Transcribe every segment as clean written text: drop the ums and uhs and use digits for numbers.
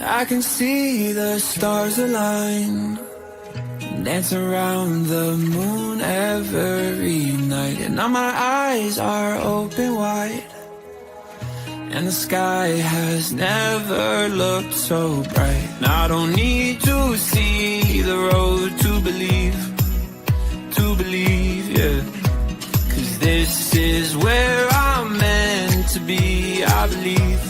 I can see the stars align, dance around the moon every night. And now my eyes are open wide, and the sky has never looked so bright. And I don't need to see the road to believe, yeah. 'Cause this is where I'm meant to be, I believe.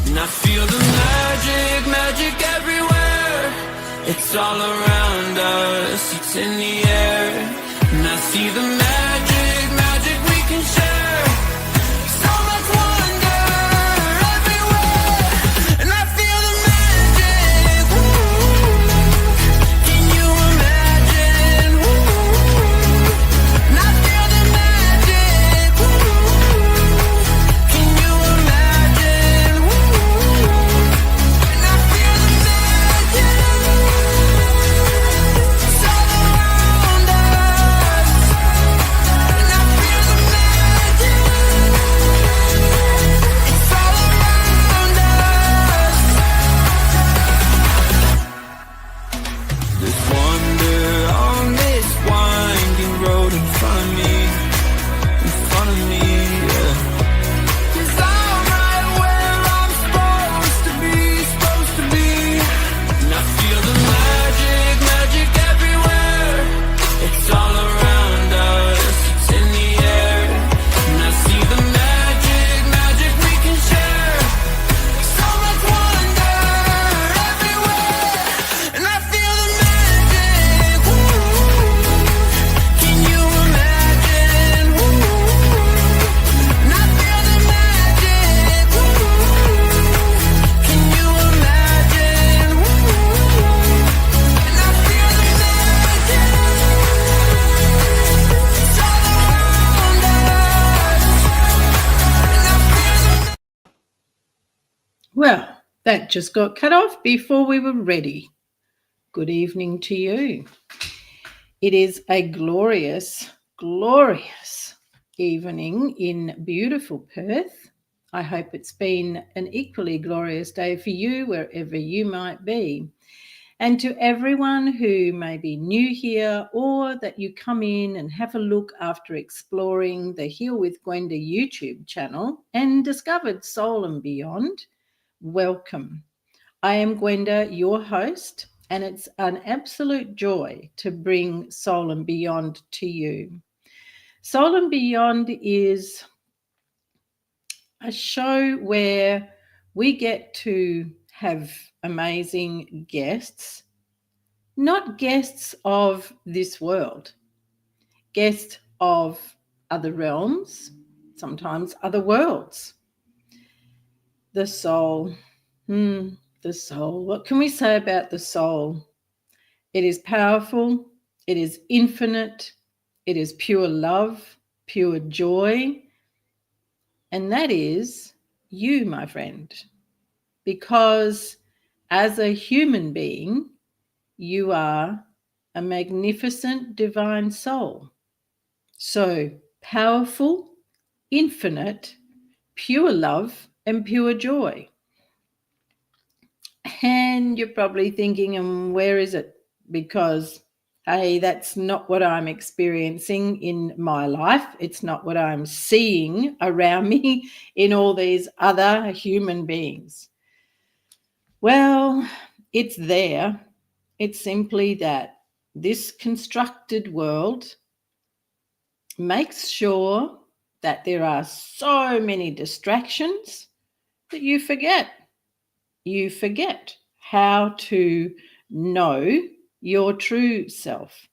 And I feel the magic everywhere. It's all around us, it's in the air. And I see the magic we can share. So much wonder everywhere. And I feel the magic, ooh. Can you imagine, ooh. And I feel the magic, ooh. Can you imagine, ooh. And I feel the magic. It's all around us. And I feel the magic. It's all around us. There's wonder on this winding road in front of me, yeah. 'Cause I'm right where I'm supposed to be. And I feel the magic everywhere. It's all around us, it's in the air. And I see the magic we can share. So much wonder everywhere. And I feel the magic, ooh. Can you imagine, ooh. And I feel the magic, ooh. Can you imagine, ooh. And I feel the magic. It's all around us. And I feel the. Well, that just got cut off before we were ready. Good evening to you. It is a glorious, glorious evening in beautiful Perth. I hope it's been an equally glorious day for you wherever you might be. And to everyone who may be new here or that you come in and have a look after exploring the Heal with Gwenda YouTube channel and discovered Soul and Beyond, welcome. I am Gwenda, your host, and it's an absolute joy to bring Soul and Beyond to you. Soul and Beyond is a show where we get to have amazing guests, not guests of this world, guests of other realms, sometimes other worlds. The soul. The soul. What can we say about the soul? It is powerful. It is infinite. It is pure love, pure joy. And that is you, my friend. Because as a human being, you are a magnificent divine soul. So powerful, infinite, pure love, and pure joy. And you're probably thinking, where is it? Because, hey, that's not what I'm experiencing in my life. It's not what I'm seeing around me in all these other human beings. Well, it's there. It's simply that this constructed world makes sure that there are so many distractions that you forget. You forget how to know your true self.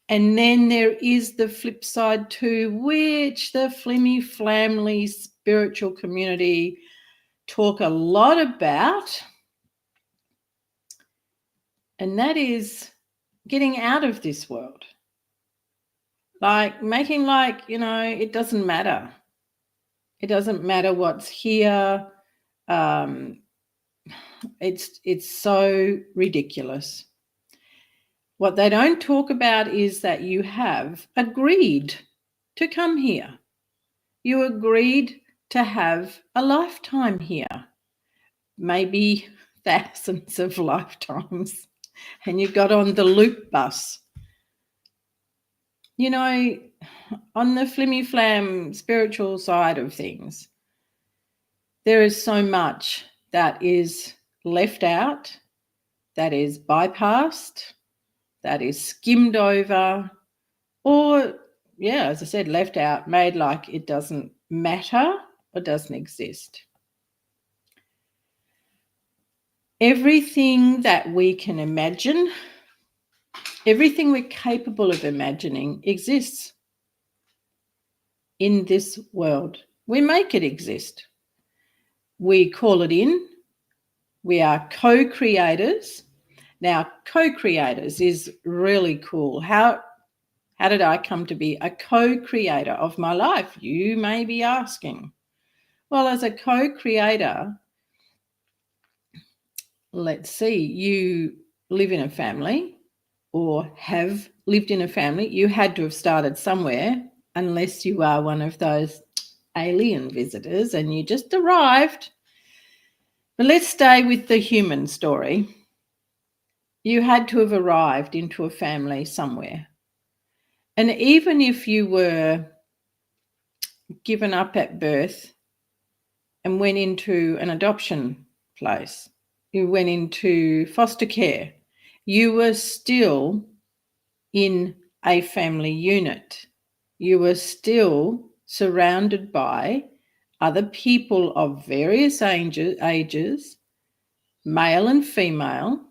And then there is the flip side too, which the flimmy-flamly spiritual community talk a lot about, and that is getting out of this world. Like making it doesn't matter. It doesn't matter what's here. It's so ridiculous. What they don't talk about is that you have agreed to come here. You agreed to have a lifetime here. maybe thousands of lifetimes, and you got on the loop bus. You know, on the flimmy flam spiritual side of things, there is so much that is left out, that is bypassed, that is skimmed over, or, yeah, as I said, left out, made like it doesn't matter or doesn't exist. Everything that we can imagine, everything we're capable of imagining exists in this world. We make it exist. We call it in. We are co-creators. Now, co-creators is really cool. How did I come to be a co-creator of my life? You may be asking. Well, as a co-creator, let's see, you live in a family or have lived in a family. You had to have started somewhere, unless you are one of those alien visitors and you just arrived. But let's stay with the human story. You had to have arrived into a family somewhere. And even if you were given up at birth and went into an adoption place, you went into foster care, you were still in a family unit. You were still surrounded by other people of various ages, male and female,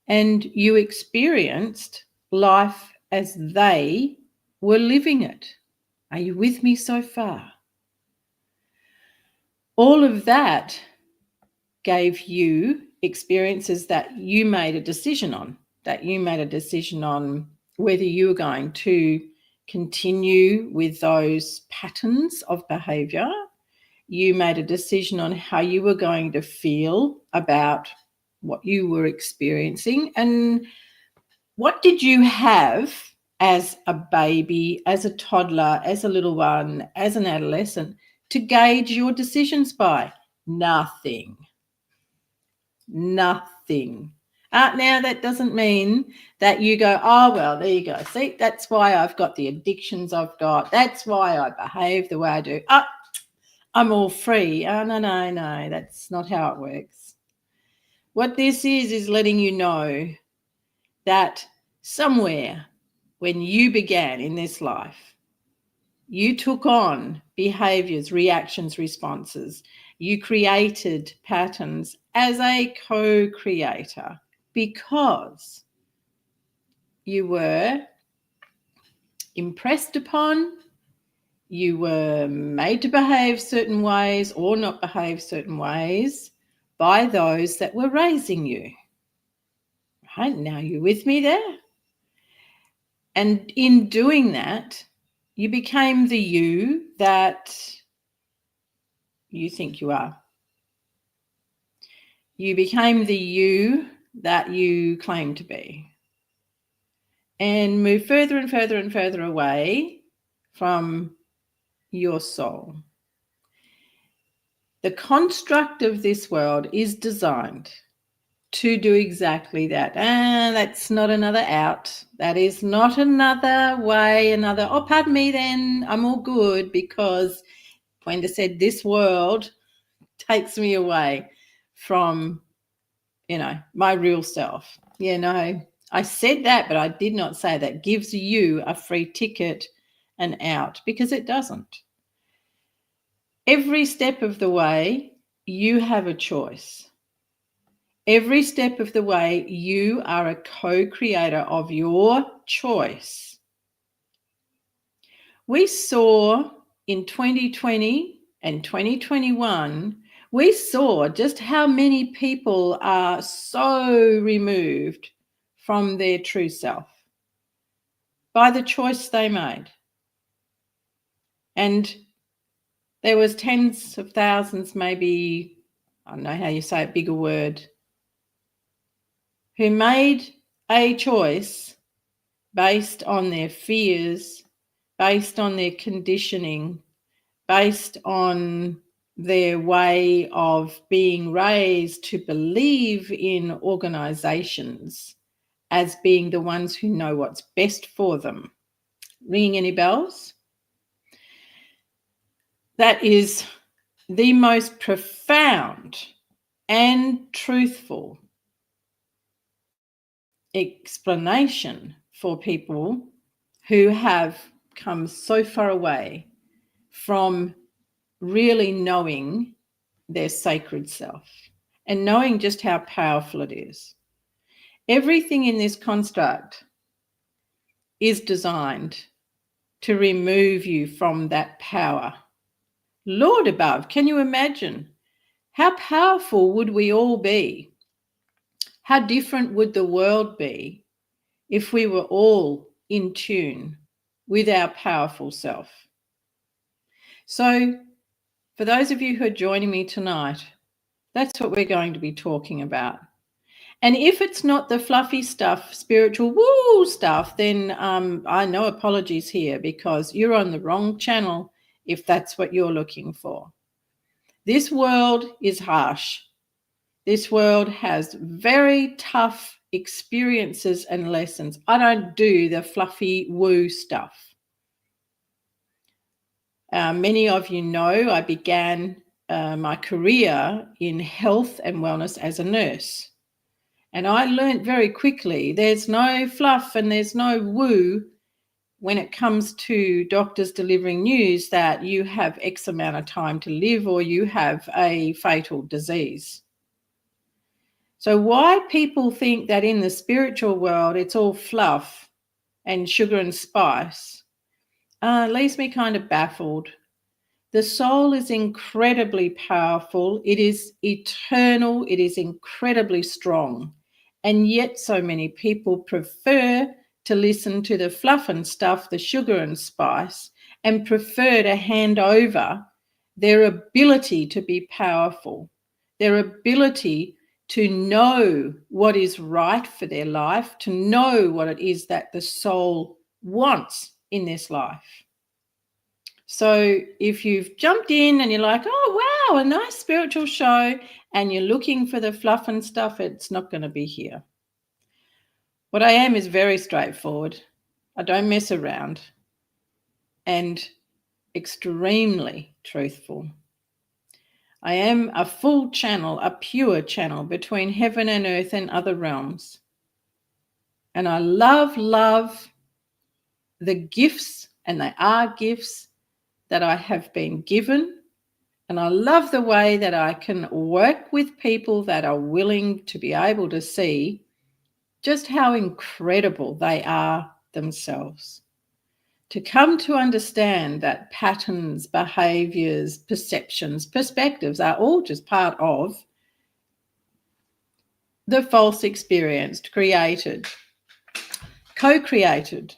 and you experienced life as they were living it. Are you with me so far? All of that gave you experiences that you made a decision on, whether you were going to continue with those patterns of behavior. You made a decision on how you were going to feel about what you were experiencing. And what did you have as a baby, as a toddler, as a little one, as an adolescent to gauge your decisions by? Nothing. Now, that doesn't mean that you go, oh, well, there you go. See, that's why I've got the addictions I've got. That's why I behave the way I do. I'm all free. Oh, no, that's not how it works. What this is letting you know that somewhere when you began in this life, you took on behaviors, reactions, responses. You created patterns as a co-creator because you were impressed upon, you were made to behave certain ways or not behave certain ways by those that were raising you. Right? Now, you with me there? And in doing that, you became the you that you think you are. You became the you that you claim to be, and move further and further and further away from your soul. The construct of this world is designed to do exactly that. And that's not another out. That is not another way, oh, pardon me then, I'm all good, because Gwenda said this world takes me away from, my real self. I said that, but I did not say that gives you a free ticket and out, because it doesn't. Every step of the way, you have a choice. Every step of the way, you are a co-creator of your choice. We saw in 2020 and 2021, we saw just how many people are so removed from their true self by the choice they made. And there was tens of thousands, maybe, I don't know how you say it, bigger word, who made a choice based on their fears, based on their conditioning, based on their way of being raised to believe in organizations as being the ones who know what's best for them. Ringing any bells? That is the most profound and truthful explanation for people who have come so far away from really knowing their sacred self and knowing just how powerful it is. Everything in this construct is designed to remove you from that power. Lord above, can you imagine? How powerful would we all be? How different would the world be if we were all in tune with our powerful self? So, for those of you who are joining me tonight, that's what we're going to be talking about. And if it's not the fluffy stuff, spiritual woo stuff, then I know apologies here, because you're on the wrong channel if that's what you're looking for. This world is harsh. This world has very tough experiences and lessons. I don't do the fluffy woo stuff. Many of you know I began my career in health and wellness as a nurse. And I learned very quickly there's no fluff and there's no woo when it comes to doctors delivering news that you have X amount of time to live or you have a fatal disease. So why people think that in the spiritual world it's all fluff and sugar and spice leaves me kind of baffled. The soul is incredibly powerful. It is eternal. It is incredibly strong. And yet so many people prefer to listen to the fluff and stuff, the sugar and spice, and prefer to hand over their ability to be powerful, their ability to know what is right for their life, to know what it is that the soul wants in this life. So if you've jumped in and you're like, oh, wow, a nice spiritual show, and you're looking for the fluff and stuff, it's not going to be here. What I am is very straightforward. I don't mess around, and extremely truthful. I am a full channel, a pure channel between heaven and earth and other realms. And I love the gifts, and they are gifts, that I have been given. And I love the way that I can work with people that are willing to be able to see just how incredible they are themselves. To come to understand that patterns, behaviors, perceptions, perspectives are all just part of the false experience, created, co-created.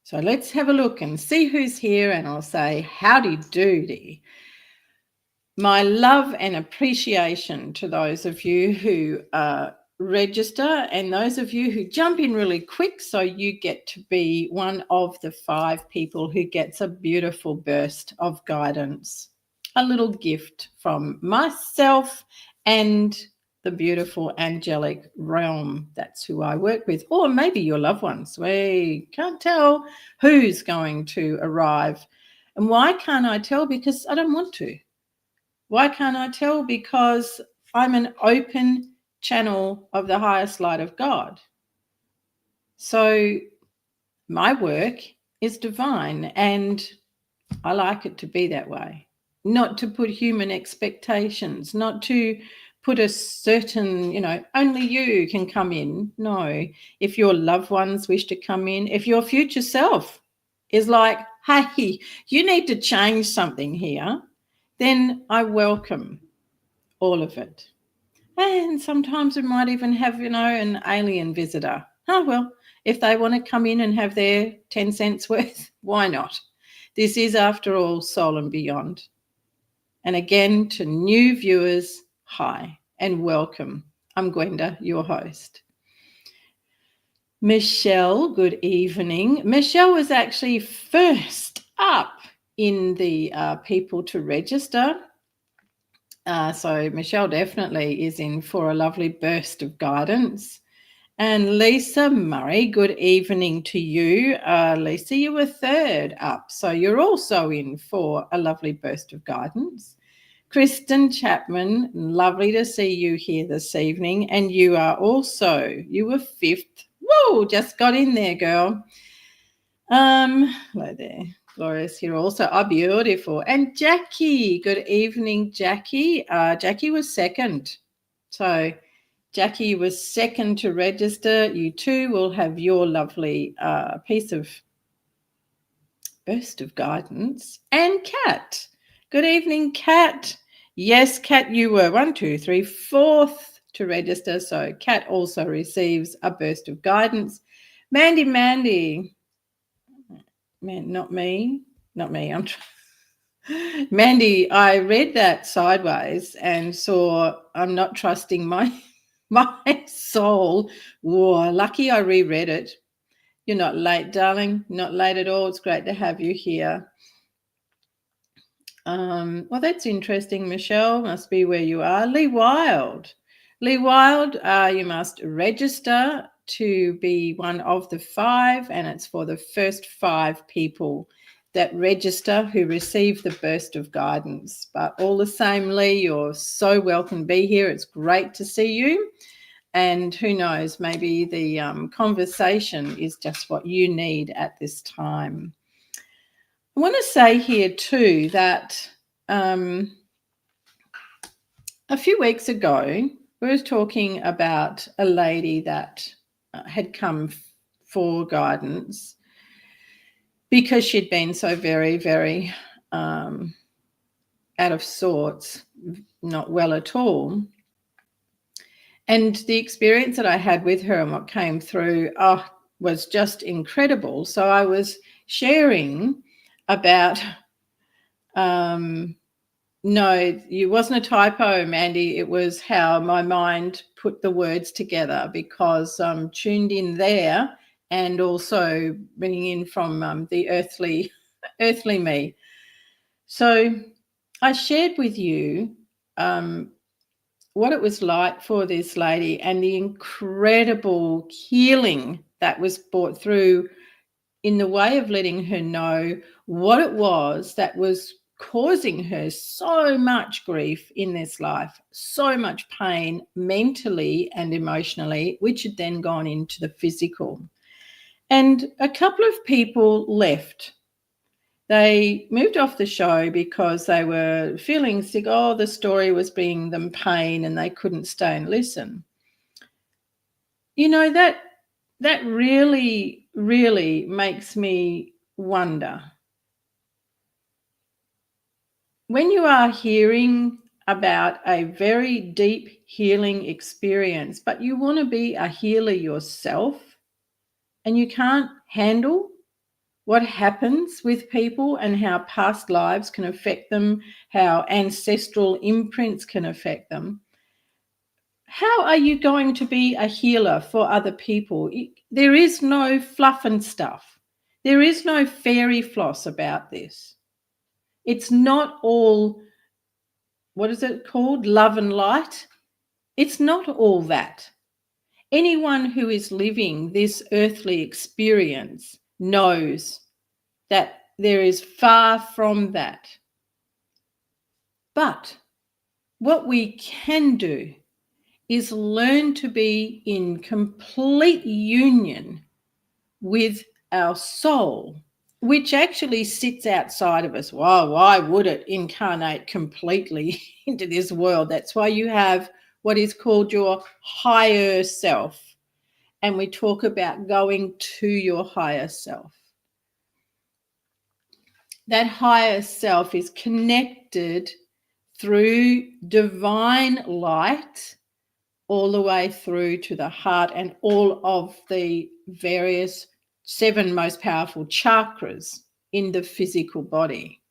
So let's have a look and see who's here, and I'll say, howdy doody. My love and appreciation to those of you who register, and those of you who jump in really quick, so you get to be one of the 5 people who gets a beautiful burst of guidance, a little gift from myself and the beautiful angelic realm. That's who I work with, or maybe your loved ones. We can't tell who's going to arrive. And why can't I tell? Because I don't want to. Why can't I tell? Because I'm an open channel of the highest light of God. So my work is divine, and I like it to be that way. Not to put human expectations, not to put a certain, only you can come in. No, if your loved ones wish to come in, if your future self is like, hey, you need to change something here, then I welcome all of it. And sometimes we might even have, an alien visitor. Oh, well, if they want to come in and have their 10 cents worth, why not? This is, after all, Soul and Beyond. And again, to new viewers, hi and welcome. I'm Gwenda, your host. Michelle, good evening. Michelle was actually first up in the people to register. So Michelle definitely is in for a lovely burst of guidance. And Lisa Murray, good evening to you. Lisa, you were third up, so you're also in for a lovely burst of guidance. Kristen Chapman, lovely to see you here this evening. And you were fifth. Whoa, just got in there, girl. Hello there. Gloria's here also. Oh, beautiful. And Jackie, good evening, Jackie. Jackie was second. So Jackie was second to register. You too will have your lovely piece of burst of guidance. And Kat. Good evening, Kat. Yes, Kat, you were 1, 2, 3, fourth to register. So Kat also receives a burst of guidance. Mandy, man, not me. Mandy, I read that sideways and saw I'm not trusting my soul. Whoa, lucky I reread it. You're not late, darling. Not late at all. It's great to have you here. Well, that's interesting, Michelle. Must be where you are. Lee Wild, you must register to be one of the 5, and it's for the first 5 people that register who receive the burst of guidance. But all the same, Lee, you're so welcome to be here. It's great to see you. And who knows, maybe the conversation is just what you need at this time. I want to say here too that a few weeks ago, we were talking about a lady that had come for guidance because she'd been so very, very out of sorts, not well at all. And the experience that I had with her and what came through was just incredible. So I was sharing about no, it wasn't a typo, Mandy. It was how my mind put the words together, because I'm tuned in there and also bringing in from the earthly me. So I shared with you what it was like for this lady and the incredible healing that was brought through in the way of letting her know what it was that was causing her so much grief in this life, so much pain mentally and emotionally, which had then gone into the physical. And a couple of people left. They moved off the show because they were feeling sick. Oh, the story was bringing them pain and they couldn't stay and listen. You know, that really, really makes me wonder. When you are hearing about a very deep healing experience, but you want to be a healer yourself and you can't handle what happens with people and how past lives can affect them, how ancestral imprints can affect them, how are you going to be a healer for other people? There is no fluff and stuff. There is no fairy floss about this. It's not all, what is it called? Love and light. It's not all that. Anyone who is living this earthly experience knows that there is far from that. But what we can do is learn to be in complete union with our soul, which actually sits outside of us. Why would it incarnate completely into this world? That's why you have what is called your higher self. And we talk about going to your higher self. That higher self is connected through divine light all the way through to the heart and all of the various 7 most powerful chakras in the physical body.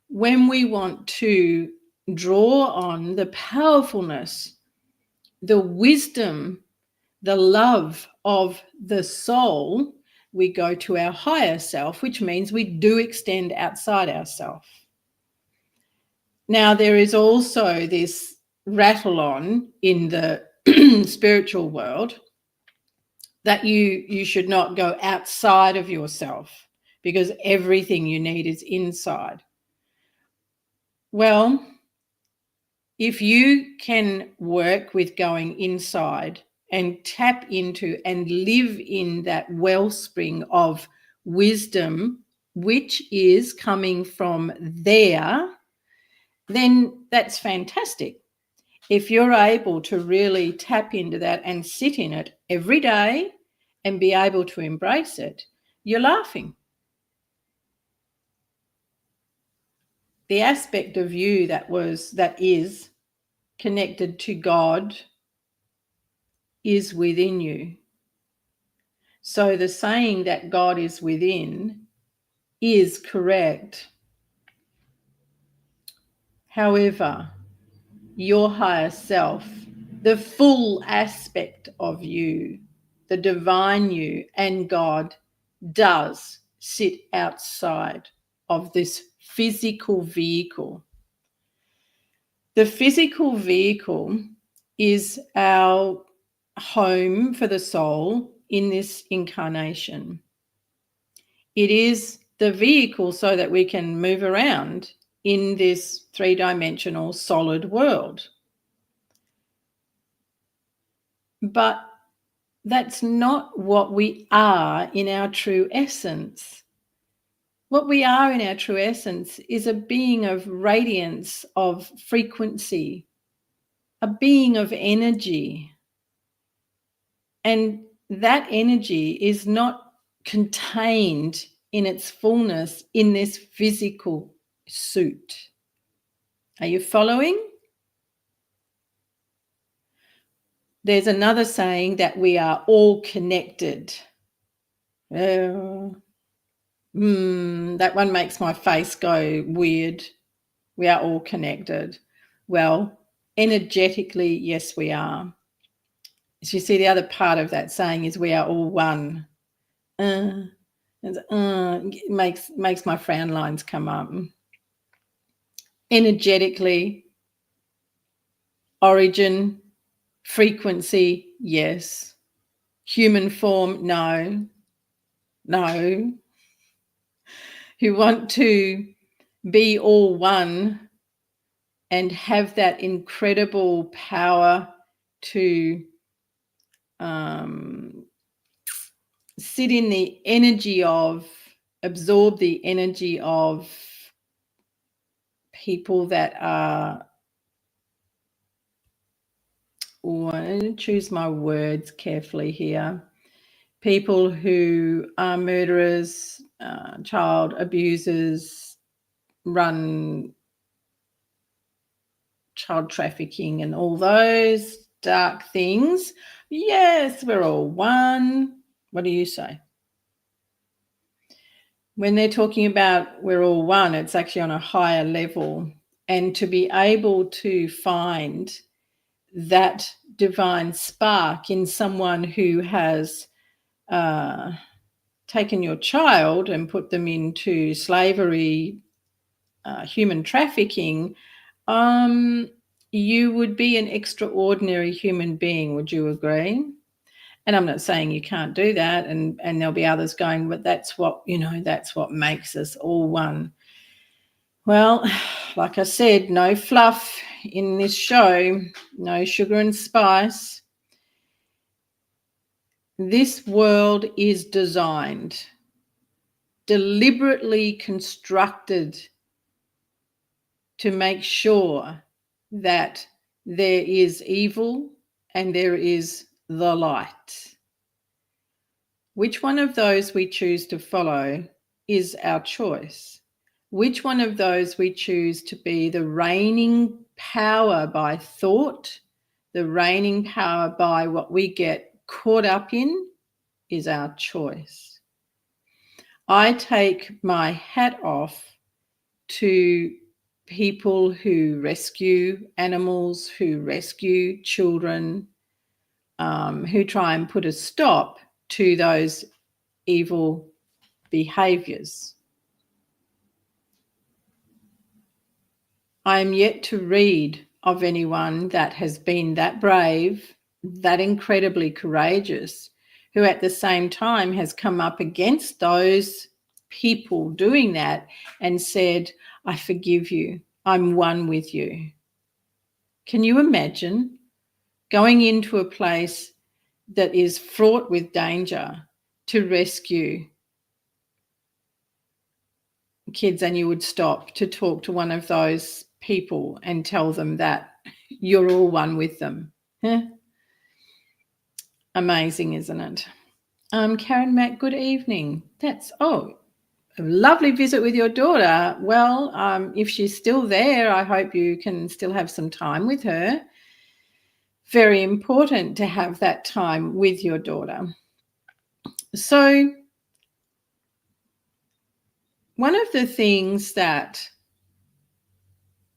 When we want to draw on the powerfulness, the wisdom, the love of the soul, we go to our higher self, which means we do extend outside ourselves. Now, there is also this rattle on in the spiritual world that you should not go outside of yourself because everything you need is inside. Well, if you can work with going inside and tap into and live in that wellspring of wisdom, which is coming from there, then that's fantastic. If you're able to really tap into that and sit in it every day and be able to embrace it, you're laughing. The aspect of you that is connected to God is within you. So the saying that God is within is correct. However, your higher self, the full aspect of you, the divine you and God does sit outside of this physical vehicle. The physical vehicle is our home for the soul in this incarnation. It is the vehicle so that we can move around in this three-dimensional solid world. But that's not what we are in our true essence. What we are in our true essence is a being of radiance, of frequency, a being of energy. And that energy is not contained in its fullness in this physical suit. Are you following? There's another saying that we are all connected. That one makes my face go weird. We are all connected. Well, energetically, yes, we are. As you see, the other part of that saying is we are all one. It makes my frown lines come up. Energetically, origin, frequency, yes. Human form, no. Who want to be all one and have that incredible power to sit in the energy of, absorb the energy of people that are, I choose my words carefully here, people who are murderers, child abusers, run child trafficking and all those dark things. Yes, we're all one. What do you say? When they're talking about we're all one, it's actually on a higher level. And to be able to find that divine spark in someone who has taken your child and put them into slavery, human trafficking, you would be an extraordinary human being. Would you agree? And I'm not saying you can't do that, and there'll be others going, but that's what, that's what makes us all one. Well, like I said, no fluff in this show, no sugar and spice. This world is designed, deliberately constructed to make sure that there is evil and there is the light. Which one of those we choose to follow is our choice. Which one of those we choose to be the reigning power by thought, the reigning power by what we get caught up in, is our choice. I take my hat off to people who rescue animals, who rescue children, who try and put a stop to those evil behaviors. I am yet to read of anyone that has been that brave, that incredibly courageous, who at the same time has come up against those people doing that and said, I forgive you, I'm one with you. Can you imagine going into a place that is fraught with danger to rescue kids, and you would stop to talk to one of those people and tell them that you're all one with them? Amazing, isn't it? Karen Mack, good evening. That's a lovely visit with your daughter. Well, if she's still there, I hope you can still have some time with her. Very important to have that time with your daughter. So one of the things that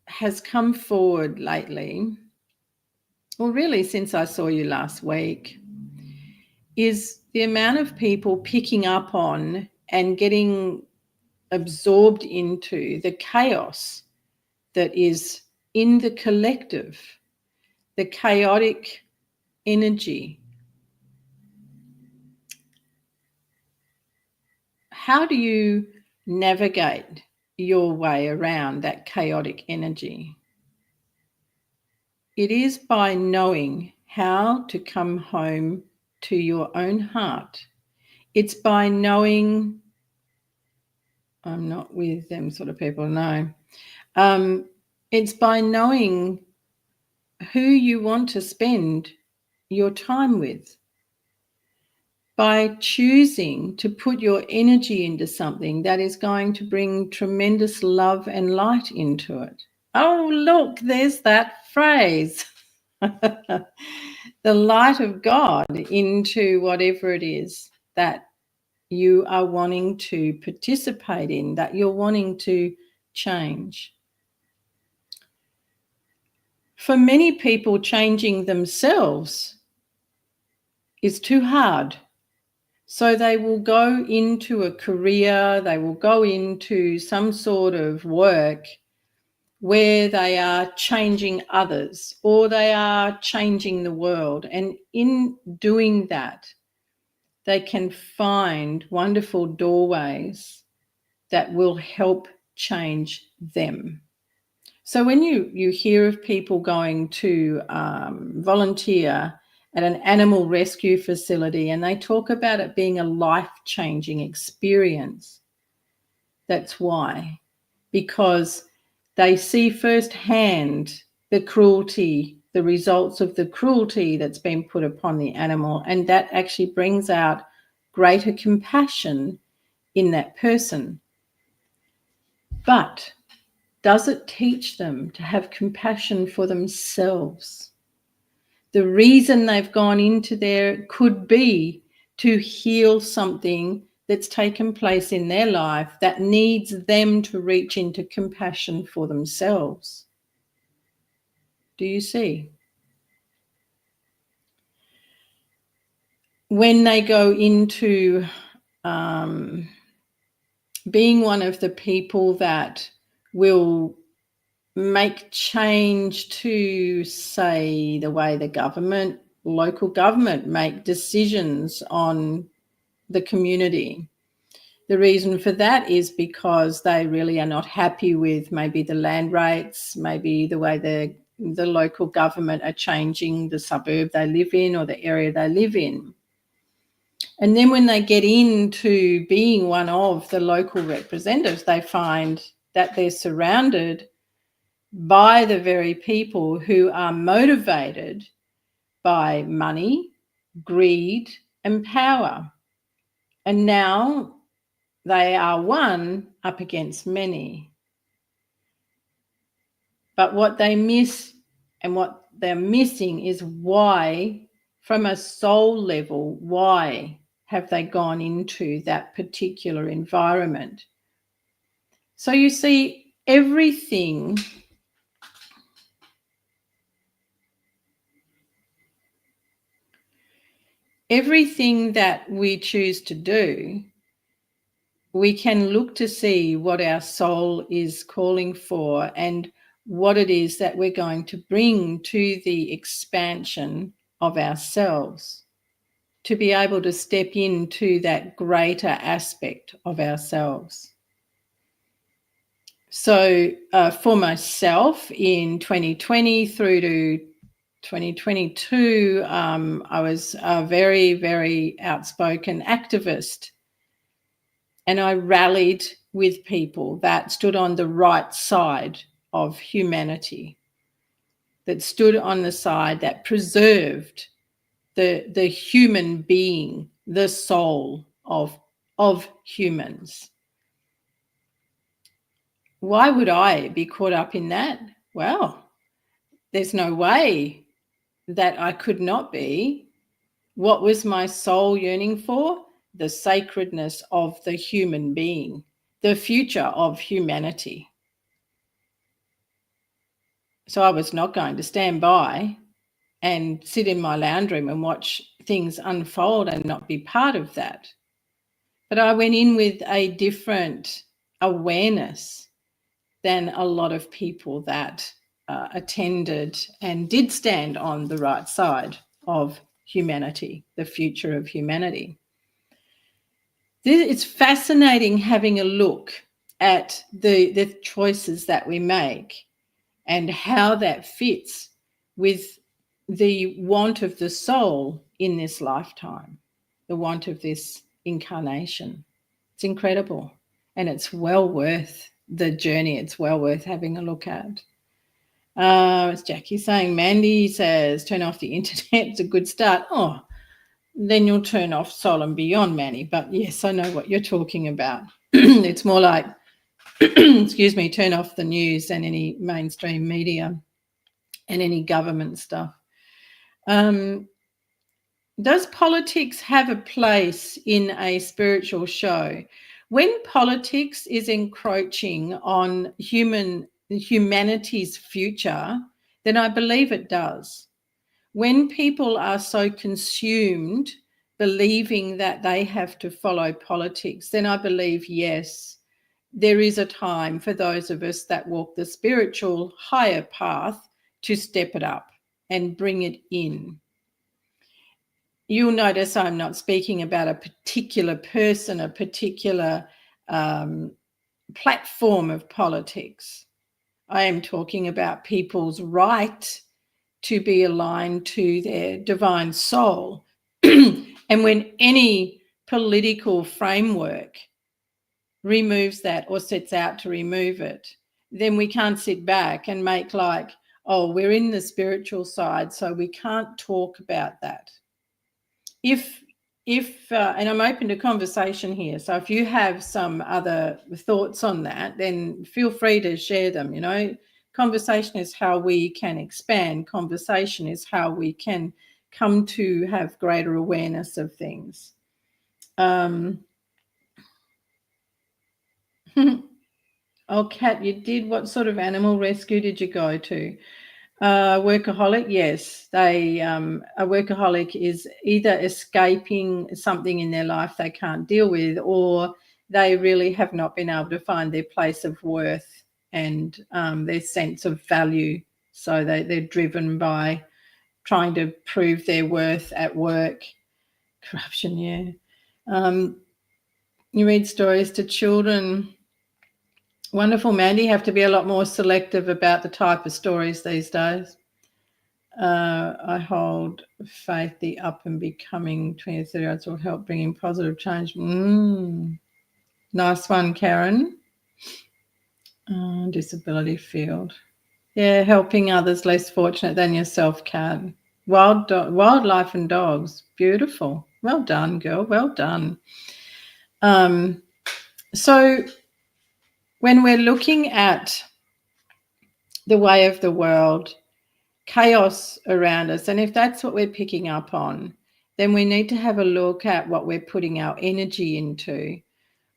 has come forward lately, well, really since I saw you last week, is the amount of people picking up on and getting absorbed into the chaos that is in the collective, the chaotic energy. How do you navigate your way around that chaotic energy? It is by knowing how to come home to your own heart. It's by knowing, I'm not with them sort of people, no. It's by knowing who you want to spend your time with, by choosing to put your energy into something that is going to bring tremendous love and light into it. Oh, look, there's that phrase. The light of God into whatever it is that you are wanting to participate in, that you're wanting to change. For many people, changing themselves is too hard. So they will go into a career, they will go into some sort of work where they are changing others or they are changing the world. And in doing that, they can find wonderful doorways that will help change them. So when you hear of people going to volunteer at an animal rescue facility and they talk about it being a life-changing experience, that's why. Because they see firsthand the cruelty, the results of the cruelty that's been put upon the animal, and that actually brings out greater compassion in that person. But does it teach them to have compassion for themselves? The reason they've gone into there could be to heal something that's taken place in their life that needs them to reach into compassion for themselves. Do you see? When they go into being one of the people that will make change to, say, the way the government, local government make decisions on the community. The reason for that is because they really are not happy with maybe the land rates, maybe the way the local government are changing the suburb they live in or the area they live in. And then when they get into being one of the local representatives, they find that they're surrounded by the very people who are motivated by money, greed, and power. And now they are one up against many. But what they miss and what they're missing is why, from a soul level, why have they gone into that particular environment? So you see, everything everything that we choose to do, we can look to see what our soul is calling for and what it is that we're going to bring to the expansion of ourselves, to be able to step into that greater aspect of ourselves. So for myself in 2020 through to 2022, I was a very, very outspoken activist, and I rallied with people that stood on the right side of humanity, that stood on the side that preserved the human being, the soul of humans. Why would I be caught up in that? Well, there's no way that I could not be. What was my soul yearning for? The sacredness of the human being, the future of humanity. So I was not going to stand by and sit in my lounge room and watch things unfold and not be part of that. But I went in with a different awareness than a lot of people that attended and did stand on the right side of humanity, the future of humanity. It's fascinating having a look at the choices that we make and how that fits with the want of the soul in this lifetime, the want of this incarnation. It's incredible, and it's well worth the journey. It's well worth having a look at. It's Jackie saying, Mandy says, turn off the internet. It's a good start. Oh, then you'll turn off Soul and Beyond, Manny. But yes, I know what you're talking about. It's more like, excuse me, turn off the news and any mainstream media and any government stuff. Does politics have a place in a spiritual show? When politics is encroaching on humanity's future, then I believe it does. When people are so consumed believing that they have to follow politics, then I believe, yes, there is a time for those of us that walk the spiritual higher path to step it up and bring it in. You'll notice I'm not speaking about a particular person, a particular platform of politics. I am talking about people's right to be aligned to their divine soul. And when any political framework removes that or sets out to remove it, then we can't sit back and make like, oh, we're in the spiritual side, so we can't talk about that. If and I'm open to conversation here, so if you have some other thoughts on that, then feel free to share them. You know, conversation is how we can expand. Conversation is how we can come to have greater awareness of things. Oh, Kat, you did. What sort of animal rescue did you go to? Workaholic, yes. A workaholic is either escaping something in their life they can't deal with, or they really have not been able to find their place of worth and their sense of value. So they're driven by trying to prove their worth at work. Corruption, yeah. You read stories to children. Wonderful, Mandy. You have to be a lot more selective about the type of stories these days. I hold faith the up and becoming 20 or 30 years will help bringing positive change. Nice one, Karen. Disability field. Yeah, helping others less fortunate than yourself, Kat. Wildlife and dogs. Beautiful. Well done, girl. Well done. So when we're looking at the way of the world, chaos around us, and if that's what we're picking up on, then we need to have a look at what we're putting our energy into,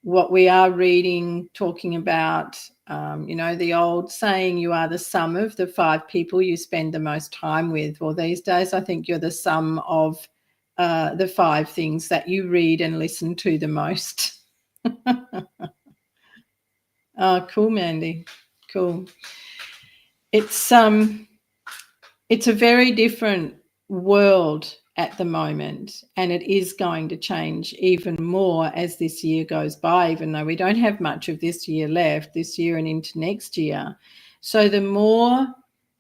what we are reading, talking about, the old saying, you are the sum of the 5 people you spend the most time with. Well, these days I think you're the sum of the 5 things that you read and listen to the most. Oh, cool, Mandy. Cool. It's a very different world at the moment, and it is going to change even more as this year goes by, even though we don't have much of this year left, this year and into next year. So the more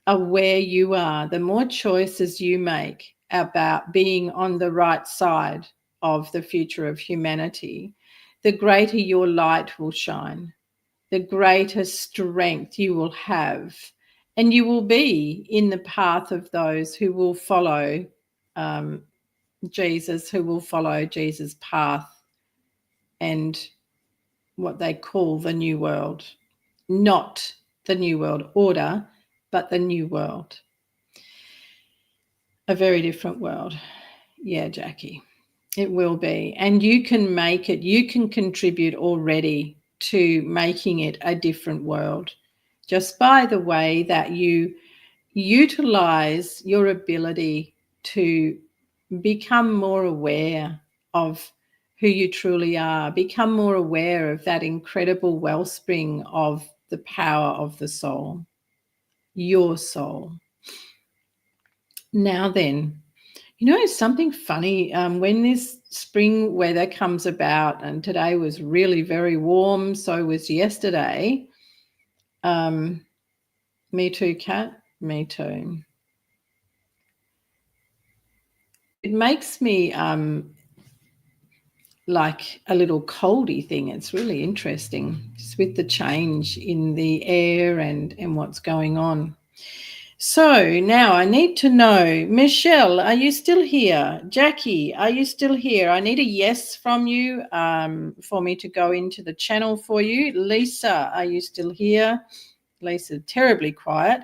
aware you are, the more choices you make about being on the right side of the future of humanity, the greater your light will shine, the greater strength you will have, and you will be in the path of those who will follow Jesus, who will follow Jesus' path and what they call the new world. Not the new world order, but the new world. A very different world. Yeah, Jackie, it will be. And you can make it, you can contribute already to making it a different world just by the way that you utilize your ability to become more aware of who you truly are, become more aware of that incredible wellspring of the power of the soul, your soul. Now then, you know, something funny, when this spring weather comes about, and today was really very warm, so was yesterday. Me too, Kat. Me too. It makes me like a little coldy thing. It's really interesting, just with the change in the air and what's going on. So now I need to know, Michelle, are you still here? Jackie, are you still here? I need a yes from you for me to go into the channel for you. Lisa, are you still here? Lisa, terribly quiet.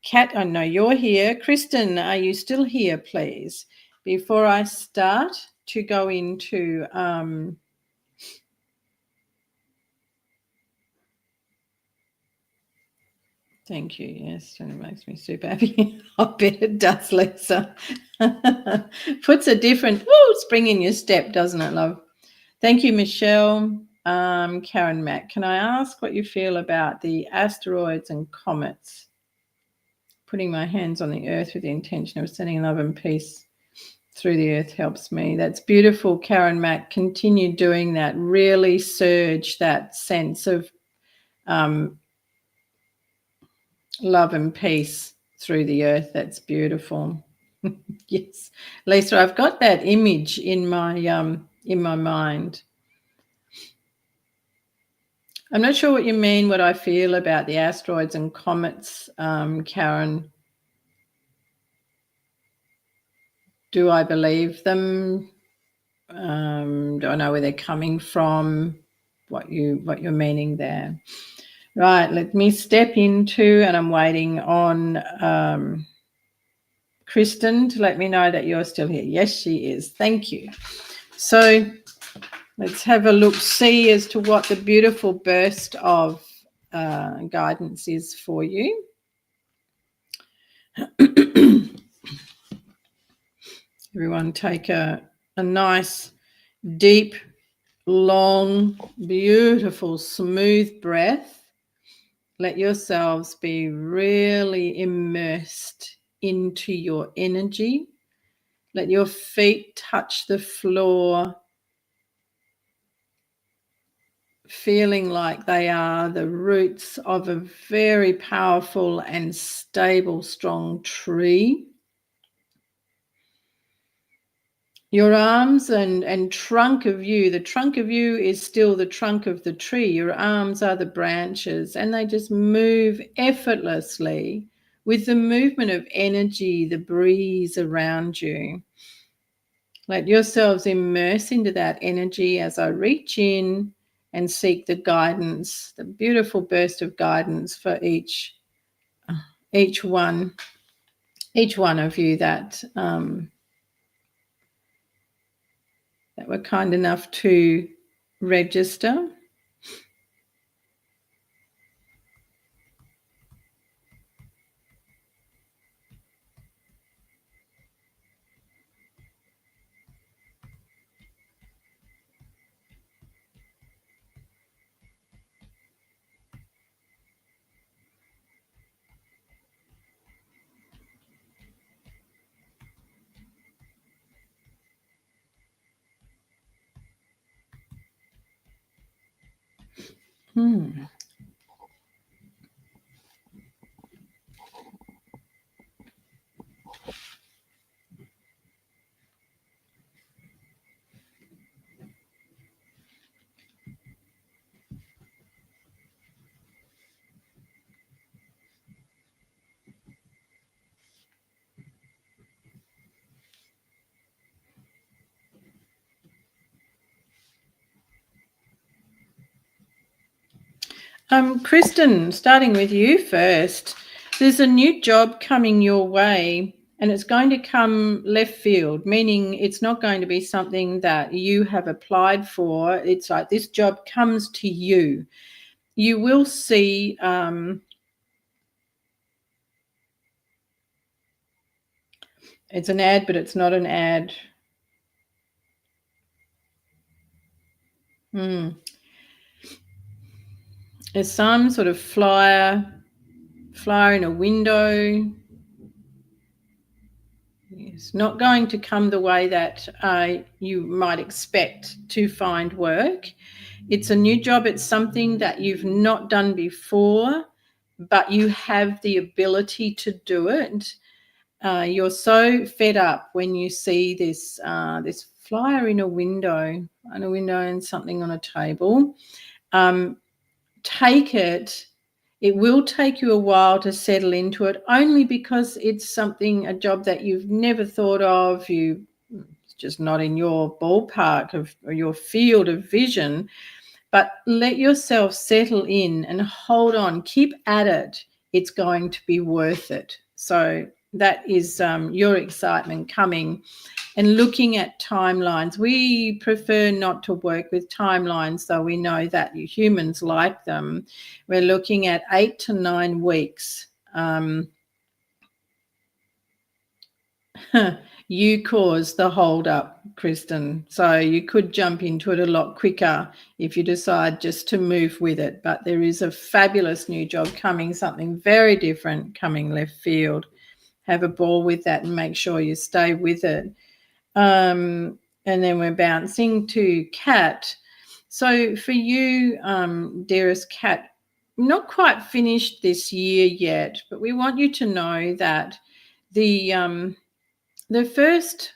Kat, I know you're here. Kristen, are you still here, please? Before I start to go into thank you. Yes, and it makes me super happy. I bet it does, Lisa. Puts a different spring in your step, doesn't it, love? Thank you, Michelle. Karen Mack, can I ask what you feel about the asteroids and comets? Putting my hands on the earth with the intention of sending love and peace through the earth helps me. That's beautiful, Karen Mack. Continue doing that. Really surge that sense of love and peace through the earth. That's beautiful. Yes, Lisa, I've got that image in my mind. I'm not sure what you mean, what I feel about the asteroids and comets, Karen. Do I believe them? Do I know where they're coming from? What you're meaning there? Right, let me step into, and I'm waiting on Kristen to let me know that you're still here. Yes, she is. Thank you. So let's have a look, see as to what the beautiful burst of guidance is for you. Everyone take a nice, deep, long, beautiful, smooth breath. Let yourselves be really immersed into your energy. Let your feet touch the floor, feeling like they are the roots of a very powerful and stable, strong tree. Your arms and trunk of you, the trunk of you is still the trunk of the tree. Your arms are the branches, and they just move effortlessly with the movement of energy, the breeze around you. Let yourselves immerse into that energy as I reach in and seek the guidance, the beautiful burst of guidance for each one of you that were kind enough to register. Kristen, starting with you first. There's a new job coming your way, and it's going to come left field, meaning it's not going to be something that you have applied for. It's like this job comes to you. You will see it's an ad, but it's not an ad. There's some sort of flyer in a window. It's not going to come the way that you might expect to find work. It's a new job. It's something that you've not done before, but you have the ability to do it. You're so fed up when you see this flyer in a window and something on a table. Take it. It will take you a while to settle into it, only because it's a job that you've never thought of. It's just not in your ballpark or your field of vision. But let yourself settle in and hold on. Keep at it. It's going to be worth it. So that is your excitement coming. And looking at timelines, we prefer not to work with timelines, though we know that humans like them. We're looking at 8 to 9 weeks. You caused the hold up, Kristen. So you could jump into it a lot quicker if you decide just to move with it. But there is a fabulous new job coming, something very different coming left field. Have a ball with that and make sure you stay with it. And then we're bouncing to Kat. So for you, dearest Kat, not quite finished this year yet, but we want you to know that the first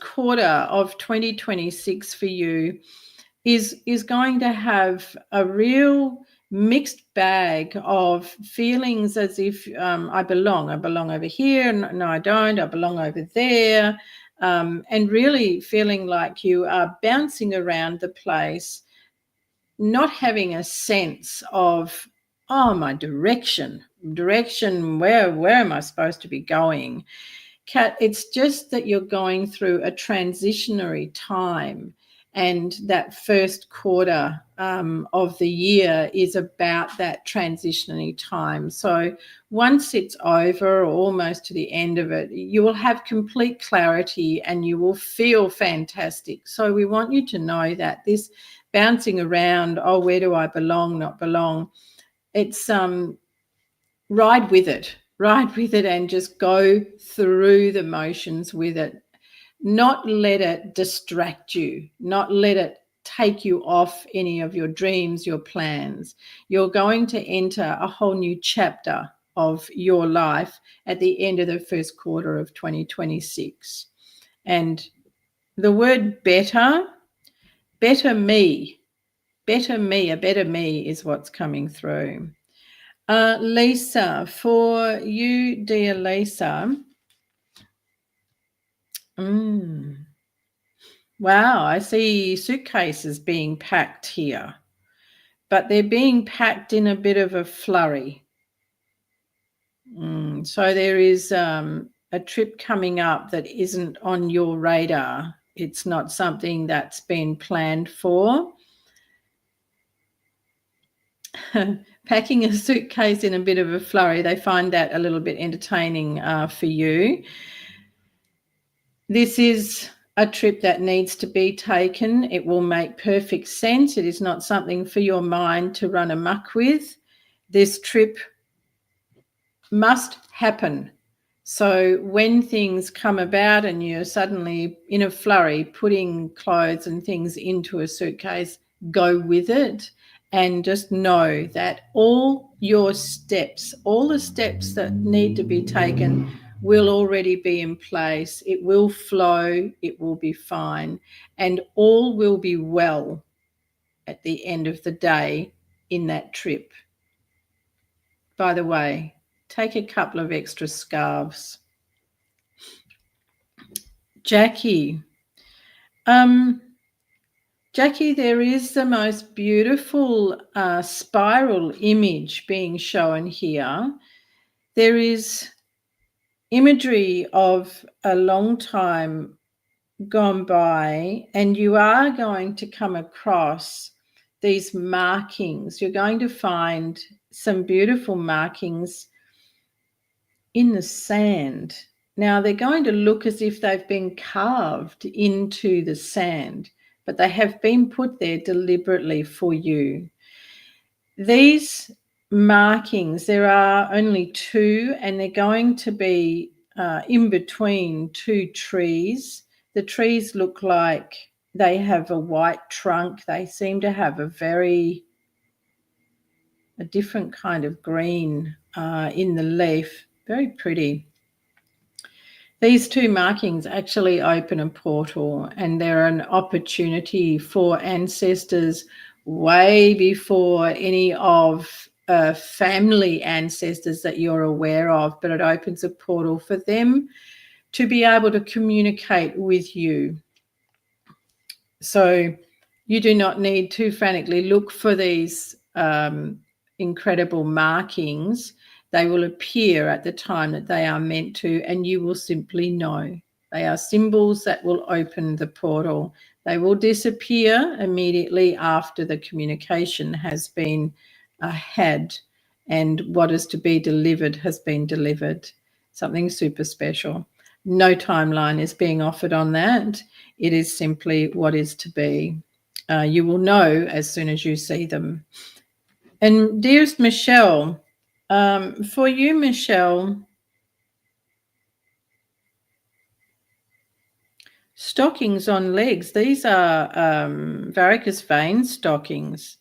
quarter of 2026 for you is going to have a real mixed bag of feelings, as if I belong over here, no I don't, I belong over there, and really feeling like you are bouncing around the place, not having a sense of my direction, where am I supposed to be going. Kat, it's just that you're going through a transitionary time, and that first quarter of the year is about that transitionary time. So once it's over, or almost to the end of it, you will have complete clarity and you will feel fantastic. So we want you to know that this bouncing around, where do I belong, not belong, it's ride with it and just go through the motions with it. Not let it distract you, not let it take you off any of your dreams, your plans. You're going to enter a whole new chapter of your life at the end of the first quarter of 2026. And the word better me, a better me is what's coming through. Lisa, for you, dear Lisa. Wow, I see suitcases being packed here, but they're being packed in a bit of a flurry. So there is a trip coming up that isn't on your radar. It's not something that's been planned for. Packing a suitcase in a bit of a flurry, they find that a little bit entertaining for you. This is a trip that needs to be taken. It will make perfect sense. It is not something for your mind to run amok with. This trip must happen. So when things come about and you're suddenly in a flurry putting clothes and things into a suitcase, go with it and just know that all your steps, all the steps that need to be taken will already be in place. It will flow, it will be fine, and all will be well at the end of the day in that trip. By the way, take a couple of extra scarves. Jackie, Jackie, there is the most beautiful spiral image being shown here. There is imagery of a long time gone by, and you are going to come across these markings. You're going to find some beautiful markings in the sand. Now, they're going to look as if they've been carved into the sand, but they have been put there deliberately for you. These markings, there are only two, and they're going to be in between two trees. The trees look like they have a white trunk. They seem to have a different kind of green in the leaf. Very pretty. These two markings actually open a portal, and they're an opportunity for ancestors way before any of family ancestors that you're aware of, but it opens a portal for them to be able to communicate with you. So you do not need to frantically look for these incredible markings. They will appear at the time that they are meant to, and you will simply know. They are symbols that will open the portal. They will disappear immediately after the communication has been had, and what is to be delivered has been delivered. Something super special. No timeline is being offered on that. It is simply what is to be. You will know as soon as you see them. And dearest Michelle, for you, Michelle, stockings on legs, these are varicose vein stockings.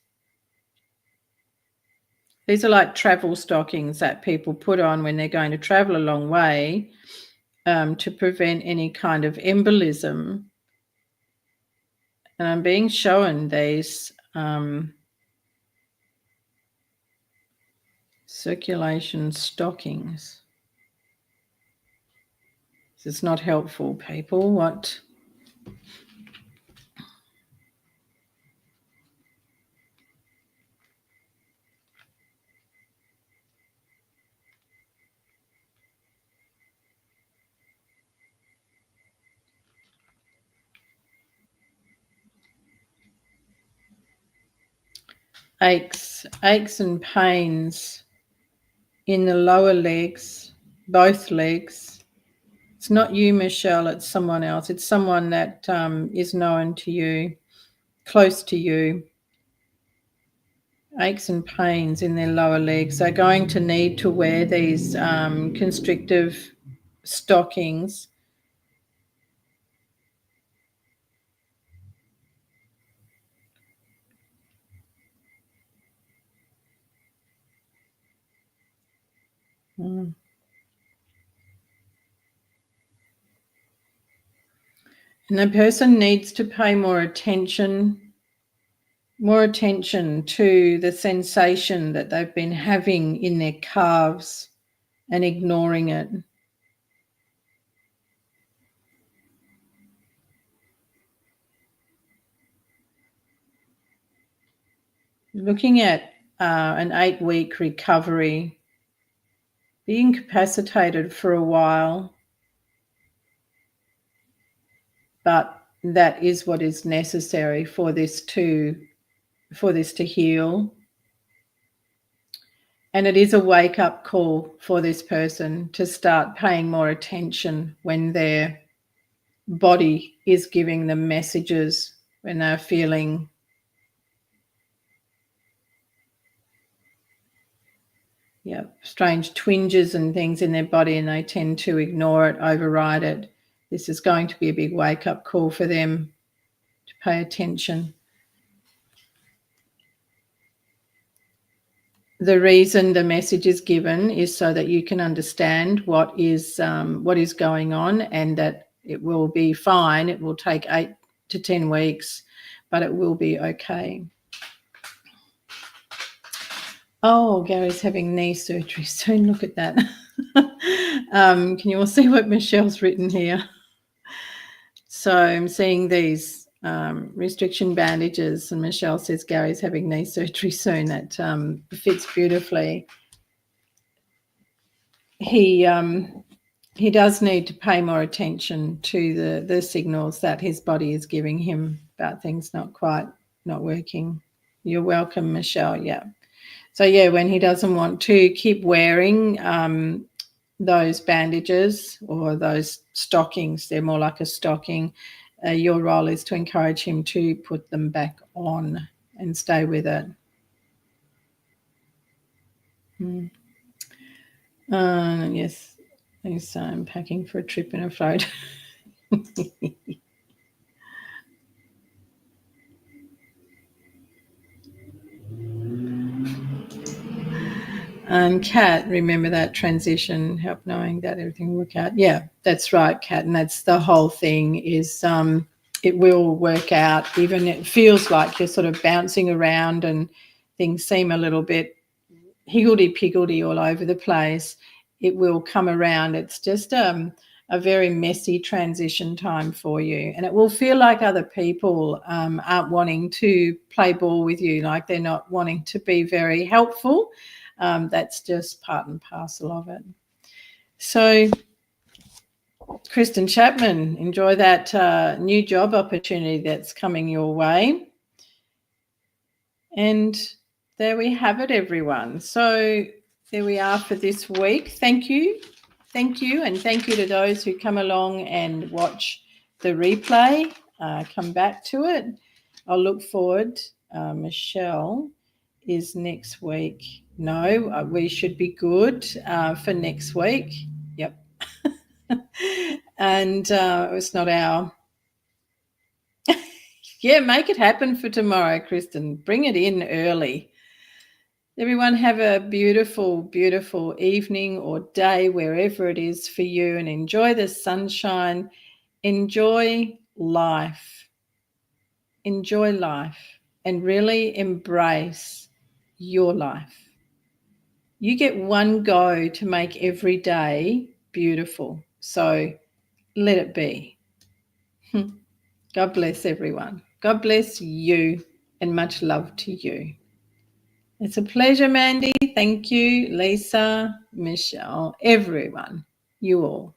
These are like travel stockings that people put on when they're going to travel a long way to prevent any kind of embolism. And I'm being shown these circulation stockings. This is not helpful, people. What? Aches and pains in the lower legs, both legs. It's not you, Michelle, it's someone else. It's someone that is known to you, close to you. Aches and pains in their lower legs. They're going to need to wear these constrictive stockings. And the person needs to pay more attention to the sensation that they've been having in their calves and ignoring it. Looking at an 8-week recovery, be incapacitated for a while, but that is what is necessary for this to heal. And it is a wake-up call for this person to start paying more attention when their body is giving them messages, when they're feeling strange twinges and things in their body, and they tend to ignore it, override it. This is going to be a big wake-up call for them to pay attention. the reason the message is given is so that you can understand what is going on, and that it will be fine. It will take 8 to 10 weeks, but it will be okay. Oh, Gary's having knee surgery soon. Look at that. Can you all see what Michelle's written here? So I'm seeing these restriction bandages, and Michelle says Gary's having knee surgery soon. That fits beautifully. He does need to pay more attention to the signals that his body is giving him about things not working. You're welcome, Michelle. Yeah. So yeah, when he doesn't want to keep wearing those bandages or those stockings, they're more like a stocking. Your role is to encourage him to put them back on and stay with it. Yes, he's packing for a trip in a photo. Kat, remember that transition, help knowing that everything will work out. Yeah, that's right, Kat, and that's the whole thing is it will work out. Even it feels like you're sort of bouncing around and things seem a little bit higgledy-piggledy all over the place. It will come around. It's just a very messy transition time for you, and it will feel like other people aren't wanting to play ball with you, like they're not wanting to be very helpful. That's just part and parcel of it. So, Kristen Chapman, enjoy that new job opportunity that's coming your way. And there we have it, everyone. So there we are for this week. Thank you. Thank you. And thank you to those who come along and watch the replay, come back to it. I'll look forward. Michelle is next week. No, we should be good for next week. Yep. And it's not our... Yeah, make it happen for tomorrow, Kristen. Bring it in early. Everyone have a beautiful, beautiful evening or day wherever it is for you, and enjoy the sunshine. Enjoy life. Enjoy life and really embrace your life. You get one go to make every day beautiful. So let it be. God bless everyone. God bless you, and much love to you. It's a pleasure, Mandy. Thank you, Lisa, Michelle, everyone, you all.